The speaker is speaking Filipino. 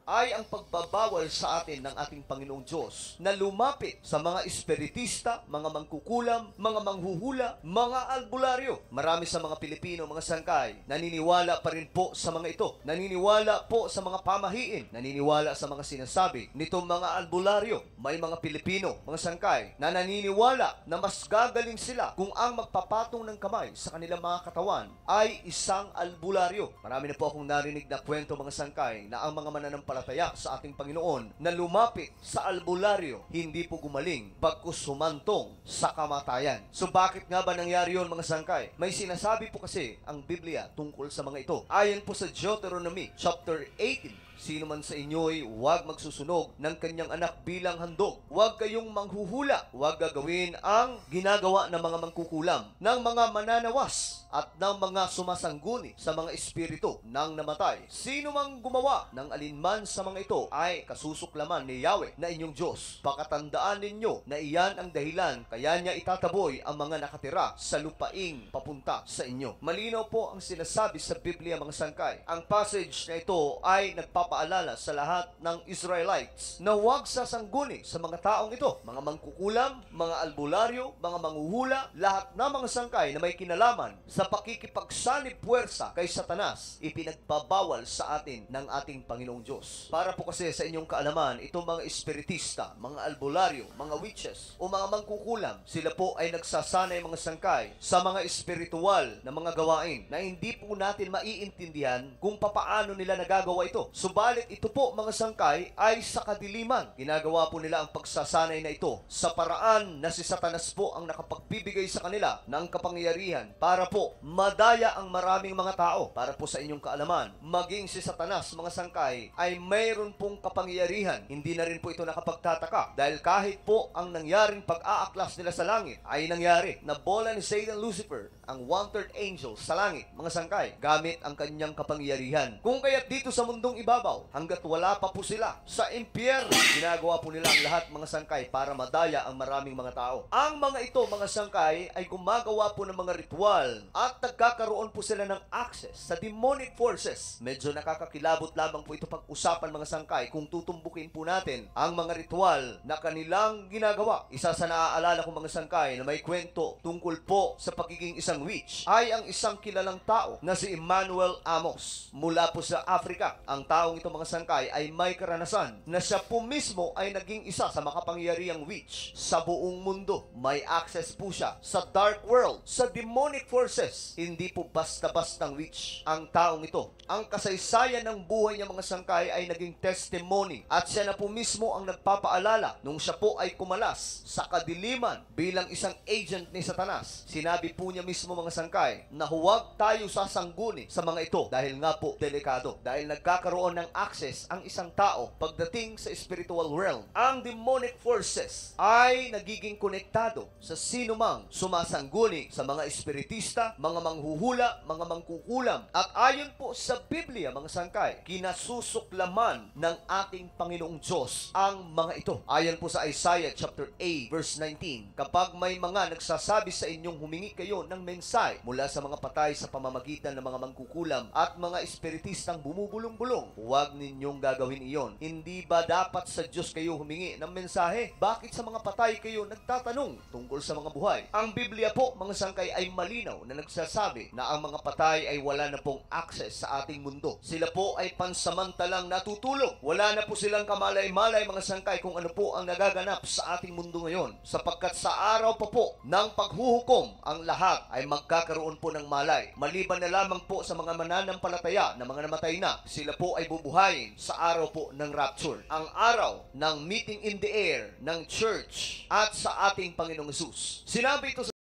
ay ang pagbabawal sa atin ng ating Panginoong Diyos na lumapit sa mga espiritista, mga mangkukulam, mga manghuhula, mga albularyo. Marami sa mga Pilipino, mga sangkay, naniniwala pa rin po sa mga ito. Naniniwala po sa mga pamahiin. Naniniwala sa mga sinasabi nitong mga albularyo. May mga Pilipino, mga sangkay, na naniniwala na mas gagaling sila kung ang magpapatong ng kamay sa kanilang mga katawan ay isang albularyo. Marami na po akong narinig na kwento, mga sangkay, na ang mga mananampalataya sa ating Panginoon na lumapit sa albularyo, hindi po gumaling, bagkus humantong sa kamatayan. So bakit nga ba nangyari yun, mga sangkay? May sinasabi po kasi ang Biblia tungkol sa mga ito. Ayon po sa Deuteronomy chapter 18, sino man sa inyo'y huwag magsusunog ng kanyang anak bilang handog. Huwag kayong manghuhula. Huwag gagawin ang ginagawa ng mga mangkukulam, ng mga mananawas, at ng mga sumasangguni sa mga espiritu ng namatay. Sino mang gumawa ng alinman sa mga ito ay kasusuklaman ni Yahweh na inyong Diyos. Pakatandaan ninyo na iyan ang dahilan kaya niya itataboy ang mga nakatira sa lupaing papunta sa inyo. Malinaw po ang sinasabi sa Biblia, mga sangkay. Ang passage na ito ay nagpapaalala sa lahat ng Israelites na huwag sasangguni sa mga taong ito, mga mangkukulam, mga albularyo, mga manghuhula, lahat ng mga sangkay na may kinalaman sa pakikipagsanib puwersa kay Satanas, ipinagbabawal sa atin ng ating Panginoong Diyos. Para po kasi sa inyong kaalaman, itong mga espiritista, mga albularyo, mga witches, o mga mangkukulam, sila po ay nagsasanay, mga sangkay, sa mga espiritual na mga gawain na hindi po natin maiintindihan kung papaano nila nagagawa ito. Subalit ito po, mga sangkay, ay sa kadiliman. Ginagawa po nila ang pagsasanay na ito sa paraan na si Satanas po ang nakapagbibigay sa kanila ng kapangyarihan para po madaya ang maraming mga tao. Para po sa inyong kaalaman, maging si Satanas, mga sangkay, ay mayroon pong kapangyarihan. Hindi na rin po ito nakapagtataka dahil kahit po ang nangyaring pag-aaklas nila sa langit ay nangyari. Nabola ni Satan Lucifer, ang one-third angel sa langit, mga sangkay, gamit ang kanyang kapangyarihan. Kung kaya't dito sa mundong ibabaw, hanggat wala pa po sila sa impyerno, ginagawa po nila ang lahat, mga sangkay, para madaya ang maraming mga tao. Ang mga ito, mga sangkay, ay gumagawa po ng mga ritual at nagkakaroon po sila ng access sa demonic forces. Medyo nakakakilabot lamang po ito pag-usapan, mga sangkay, kung tutumbukin po natin ang mga ritual na kanilang ginagawa. Isa sa naaalala ko, mga sangkay, na may kwento tungkol po sa pagiging isang witch ay ang isang kilalang tao na si Emmanuel Amos mula po sa Africa. Ang taong ito, mga sangkay, ay may karanasan na siya po mismo ay naging isa sa makapangyarihang witch sa buong mundo. May access po siya sa dark world, sa demonic forces. Hindi po basta-bastang witch ang taong ito. Ang kasaysayan ng buhay niya, mga sangkay, ay naging testimony at siya na po mismo ang nagpapaalala nung siya po ay kumalas sa kadiliman bilang isang agent ni Satanas. Sinabi po niya mismo, mga sangkay, na huwag tayo sasangguni sa mga ito dahil nga po delikado. Dahil nagkakaroon ng access ang isang tao pagdating sa spiritual realm. Ang demonic forces ay nagiging konektado sa sino mang sumasangguni sa mga espiritista, mga manghuhula, mga mangkukulam. At ayon po sa Biblia, mga sangkay, kinasusuklaman ng ating Panginoong Diyos ang mga ito. Ayon po sa Isaiah chapter 8 verse 19, kapag may mga nagsasabi sa inyong humingi kayo ng mensahe mula sa mga patay sa pamamagitan ng mga mangkukulam at mga espiritistang bumubulong-bulong, huwag ninyong gagawin iyon. Hindi ba dapat sa Diyos kayo humingi ng mensahe? Bakit sa mga patay kayo nagtatanong tungkol sa mga buhay? Ang Biblia po, mga sangkay, ay malinaw na nagsasabi na ang mga patay ay wala na pong access sa ating mundo. Sila po ay pansamantalang natutulog. Wala na po silang kamalay-malay, mga sangkay, kung ano po ang nagaganap sa ating mundo ngayon. Sapagkat sa araw pa po ng paghuhukom, ang lahat ay magkakaroon po ng malay. Maliban na lamang po sa mga mananampalataya na mga namatay na, sila po ay bubuhayin sa araw po ng rapture. Ang araw ng meeting in the air ng church at sa ating Panginoong Hesus. Sinabi ito sa